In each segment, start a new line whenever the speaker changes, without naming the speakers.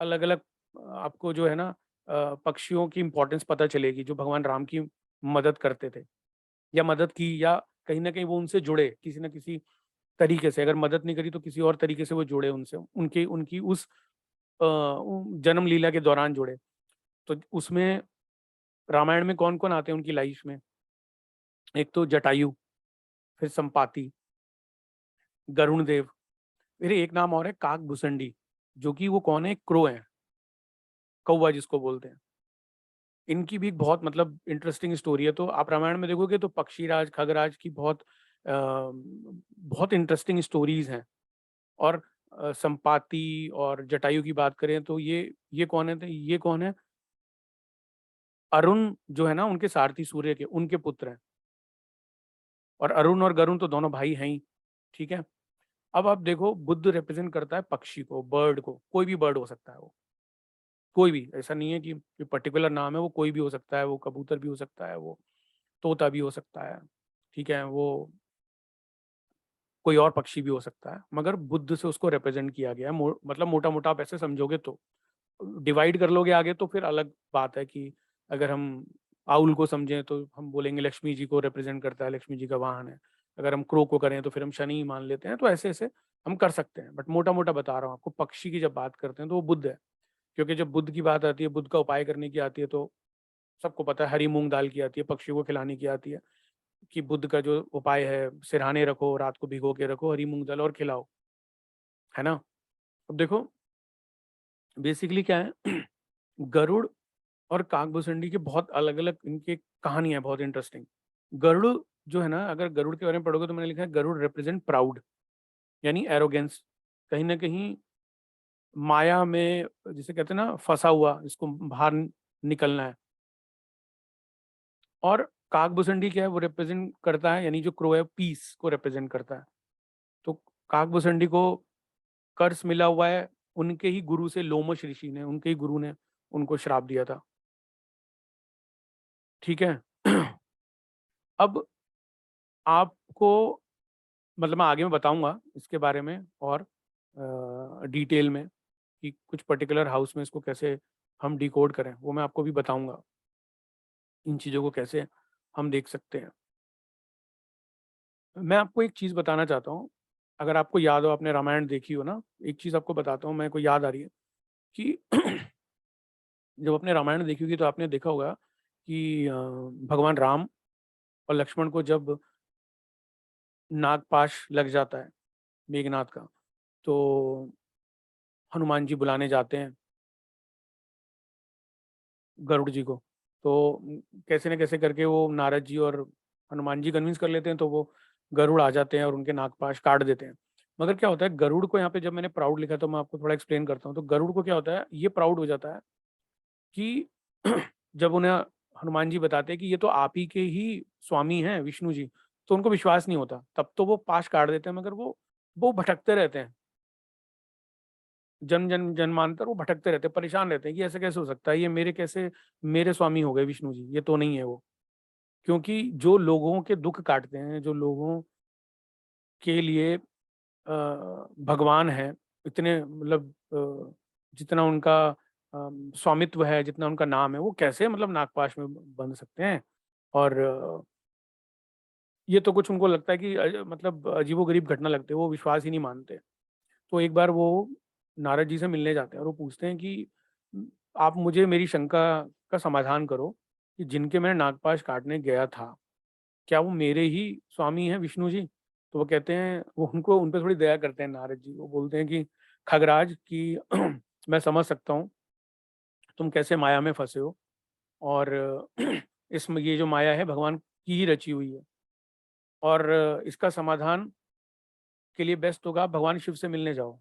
अलग अलग आपको जो है ना पक्षियों की इंपॉर्टेंस पता चलेगी जो भगवान राम की मदद करते थे या मदद की, या कहीं ना कहीं वो उनसे जुड़े किसी ना किसी तरीके से। अगर मदद नहीं करी तो किसी और तरीके से वो जुड़े उनसे, उनकी उनकी उस जन्म लीला के दौरान जुड़े। तो उसमें रामायण में कौन कौन आते हैं उनकी लाइफ में? एक तो जटायु, फिर संपाति, गरुण देव, फिर एक नाम और है काक भुसंडी, जो कि वो कौन है, क्रो है, कौवा जिसको बोलते हैं। इनकी भी एक बहुत मतलब इंटरेस्टिंग स्टोरी है। तो आप रामायण में देखोगे तो पक्षीराज, खगराज की बहुत इंटरेस्टिंग स्टोरीज हैं। और संपाति और जटायु की बात करें तो ये कौन है, ये कौन है, अरुण जो है ना उनके सारथी सूर्य के, उनके पुत्र हैं। और अरुण और गरुण तो दोनों भाई हैं ही, ठीक है। अब आप देखो, बुद्ध रिप्रेजेंट करता है पक्षी को, बर्ड को, कोई भी बर्ड हो सकता है वो, कोई भी, ऐसा नहीं है कि पर्टिकुलर नाम है, वो कोई भी हो सकता है, वो कबूतर भी हो सकता है, वो तोता भी हो सकता है, ठीक है, वो कोई और पक्षी भी हो सकता है, मगर बुद्ध से उसको रिप्रेजेंट किया गया है। मतलब मोटा मोटा आप ऐसे समझोगे तो, डिवाइड कर लोगे आगे तो फिर अलग बात है कि अगर हम आउल को समझें तो हम बोलेंगे लक्ष्मी जी को रिप्रेजेंट करता है, लक्ष्मी जी का वाहन है। अगर हम क्रो को करें तो फिर हम शनि मान लेते हैं। तो ऐसे ऐसे हम कर सकते हैं, बट मोटा मोटा बता रहा हूँ आपको, पक्षी की जब बात करते हैं तो वो बुद्ध है। क्योंकि जब बुद्ध की बात आती है, बुद्ध का उपाय करने की आती है, तो सबको पता है हरी मूंग दाल की आती है, पक्षियों को खिलाने की आती है। कि बुद्ध का जो उपाय है, सिरहाने रखो, रात को भिगो के रखो हरी मूंग दाल और खिलाओ, है ना। अब देखो बेसिकली क्या है गरुड़ और काकभूसुंडी के बहुत अलग अलग इनकी कहानी है, बहुत इंटरेस्टिंग। गरुड़ जो है ना, अगर गरुड़ के बारे में पढ़ोगे तो मैंने लिखा है गरुड़ रिप्रेजेंट प्राउड, यानी एरोगेंस, कहीं ना कहीं माया में जिसे कहते हैं ना फंसा हुआ, इसको बाहर निकलना है। और काकभूसुंडी क्या है, वो रिप्रेजेंट करता है, यानी जो क्रो है पीस को रिप्रेजेंट करता है। तो काकभूसुंडी को कर्स मिला हुआ है उनके ही गुरु से, लोमश ऋषि ने, उनके ही गुरु ने उनको श्राप दिया था, ठीक है। अब आपको मतलब मैं आगे में बताऊंगा इसके बारे में और डिटेल में, कि कुछ पर्टिकुलर हाउस में इसको कैसे हम डिकोड करें, वो मैं आपको भी बताऊंगा, इन चीज़ों को कैसे हम देख सकते हैं। मैं आपको एक चीज़ बताना चाहता हूँ, अगर आपको याद हो, आपने रामायण देखी हो ना, एक चीज़ आपको बताता हूँ, मेरे को याद आ रही है कि जब आपने रामायण देखी होगी तो आपने देखा होगा कि भगवान राम और लक्ष्मण को जब नागपाश लग जाता है मेघनाथ का, तो हनुमान जी बुलाने जाते हैं गरुड़ जी को। तो कैसे न कैसे करके वो नारद जी और हनुमान जी कन्विंस कर लेते हैं, तो वो गरुड़ आ जाते हैं और उनके नागपाश काट देते हैं। मगर क्या होता है गरुड़ को, यहाँ पे जब मैंने प्राउड लिखा तो मैं आपको थोड़ा एक्सप्लेन करता हूँ। तो गरुड़ को क्या होता है, ये प्राउड हो जाता है कि जब उन्हें हनुमान जी बताते हैं कि ये तो आप ही के ही स्वामी हैं विष्णु जी, तो उनको विश्वास नहीं होता। तब तो वो पाश काट देते हैं, मगर वो भटकते रहते हैं, जन्मांतर वो भटकते रहते हैं, परेशान रहते हैं कि ऐसे कैसे हो सकता है, ये मेरे कैसे मेरे स्वामी हो गए विष्णु जी, ये तो नहीं है वो। क्योंकि जो लोगों के दुख काटते हैं, जो लोगों के लिए भगवान है, इतने मतलब जितना उनका स्वामित्व है, जितना उनका नाम है, वो कैसे मतलब नागपाश में बंध सकते हैं। और ये तो कुछ उनको लगता है कि मतलब अजीबोगरीब घटना लगती है, वो विश्वास ही नहीं मानते। तो एक बार वो नारद जी से मिलने जाते हैं और वो पूछते हैं कि आप मुझे मेरी शंका का समाधान करो कि जिनके मैं नागपाश काटने गया था, क्या वो मेरे ही स्वामी हैं विष्णु जी? तो वो कहते हैं, वो उनको उन पे थोड़ी दया करते हैं नारद जी, वो बोलते हैं कि खगराज की मैं समझ सकता हूँ तुम कैसे माया में फंसे हो, और इसमें ये जो माया है भगवान की ही रची हुई है, और इसका समाधान के लिए बेस्ट होगा आप भगवान शिव से मिलने जाओ।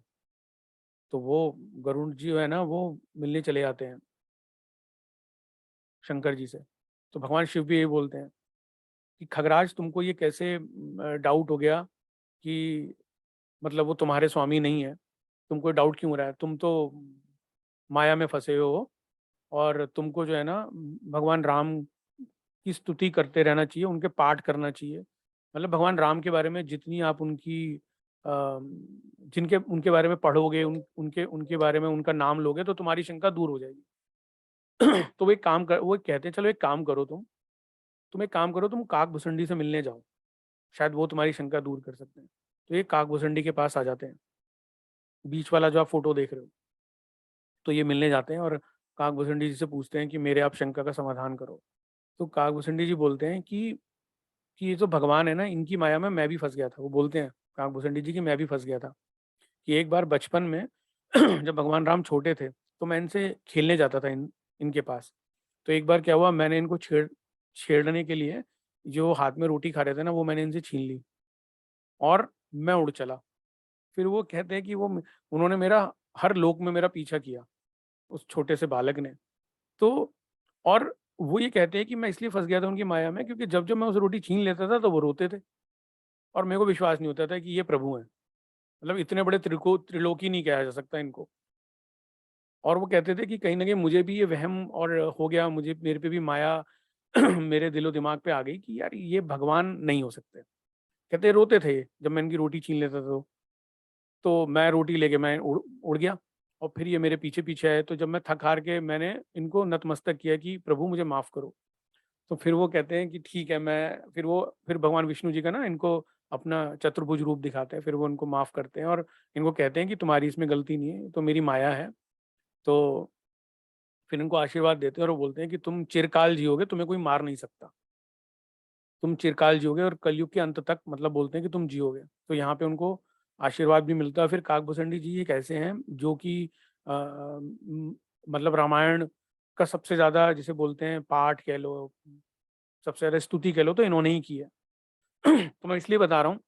तो वो गरुड़ जी है ना, वो मिलने चले जाते हैं शंकर जी से। तो भगवान शिव भी यही बोलते हैं कि खगराज तुमको ये कैसे डाउट हो गया कि मतलब वो तुम्हारे स्वामी नहीं है, तुमको डाउट क्यों हो रहा है, तुम तो माया में फंसे हो, और तुमको जो है ना भगवान राम की स्तुति करते रहना चाहिए, उनके पाठ करना चाहिए। मतलब भगवान राम के बारे में जितनी आप उनकी जिनके उनके बारे में पढ़ोगे, उनके उनके बारे में उनका नाम लोगे तो तुम्हारी शंका दूर हो जाएगी। तो वो कहते हैं चलो एक काम करो तुम एक काम करो, तुम काक-भुसंडी से मिलने जाओ, शायद वो तुम्हारी शंका दूर कर सकते हैं। तो ये काक-भुसंडी के पास आ जाते हैं, बीच वाला जो आप फ़ोटो देख रहे हो। तो ये मिलने जाते हैं और काक-भुसंडी जी से पूछते हैं कि मेरे आप शंका का समाधान करो। तो काक-भुसंडी जी बोलते हैं कि ये जो भगवान है ना, इनकी माया में मैं भी फँस गया था। वो बोलते हैं काक-भुसंडी जी कि मैं भी फँस गया था, कि एक बार बचपन में जब भगवान राम छोटे थे, तो मैं इनसे खेलने जाता था इनके पास। तो एक बार क्या हुआ, मैंने इनको छेड़ने के लिए जो हाथ में रोटी खा रहे थे ना, वो मैंने इनसे छीन ली और मैं उड़ चला। फिर वो कहते हैं कि उन्होंने मेरा हर लोक में मेरा पीछा किया, उस छोटे से बालक ने। तो और वो ये कहते हैं कि मैं इसलिए फँस गया था उनकी माया में, क्योंकि जब-जब मैं उसे रोटी छीन लेता था तो वो रोते थे और मेरे को विश्वास नहीं होता था कि ये प्रभु हैं। मतलब इतने बड़े त्रिलोकी नहीं कहा जा सकता इनको। और वो कहते थे कि कहीं न कहीं मुझे भी ये वहम और हो गया, मुझे मेरे पे भी माया मेरे दिलो-दिमाग पे आ गई कि यार ये भगवान नहीं हो सकते। कहते रोते थे ये, जब मैं इनकी रोटी छीन लेता था तो मैं रोटी लेके मैं उड़ उड़ गया और फिर ये मेरे पीछे-पीछे आए, तो जब मैं थक-हार के मैंने इनको नतमस्तक किया कि प्रभु मुझे माफ़ करो। तो फिर वो कहते हैं कि ठीक है, फिर भगवान विष्णु जी का ना इनको अपना चतुर्भुज रूप दिखाते हैं, फिर वो उनको माफ़ करते हैं और इनको कहते हैं कि तुम्हारी इसमें गलती नहीं है, ये तो मेरी माया है। तो फिर इनको आशीर्वाद देते हैं और वो बोलते हैं कि तुम चिरकाल जियोगे, तुम्हें कोई मार नहीं सकता। तुम चिरकाल जियोगे और कलयुग के अंत तक, मतलब बोलते हैं कि तुम जियोगे। तो यहाँ पे उनको आशीर्वाद भी मिलता है। फिर काकभूषणी जी एक ऐसे हैं जो कि मतलब रामायण का सबसे ज़्यादा जिसे बोलते हैं पाठ कह लो, सबसे ज़्यादा स्तुति कह लो, तो इन्होंने ही की है। तो मैं इसलिए बता रहा हूँ,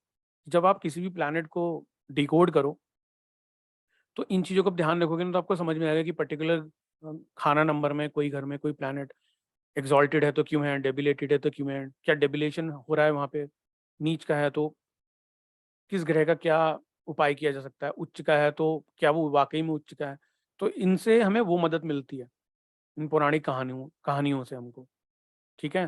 जब आप किसी भी प्लैनेट को डिकोड करो, तो इन चीज़ों का आप ध्यान रखोगे ना, तो आपको समझ में आएगा कि पर्टिकुलर खाना नंबर में कोई घर में कोई प्लैनेट एक्सॉल्टेड है तो क्यों है, डेबिलेटेड है तो क्यों है, क्या डेबिलेशन हो रहा है वहाँ पे, नीच का है तो किस ग्रह का क्या उपाय किया जा सकता है, उच्च का है तो क्या वो वाक़ई में उच्च का है। तो इनसे हमें वो मदद मिलती है, इन पौराणिक कहानियों कहानियों से हमको, ठीक है?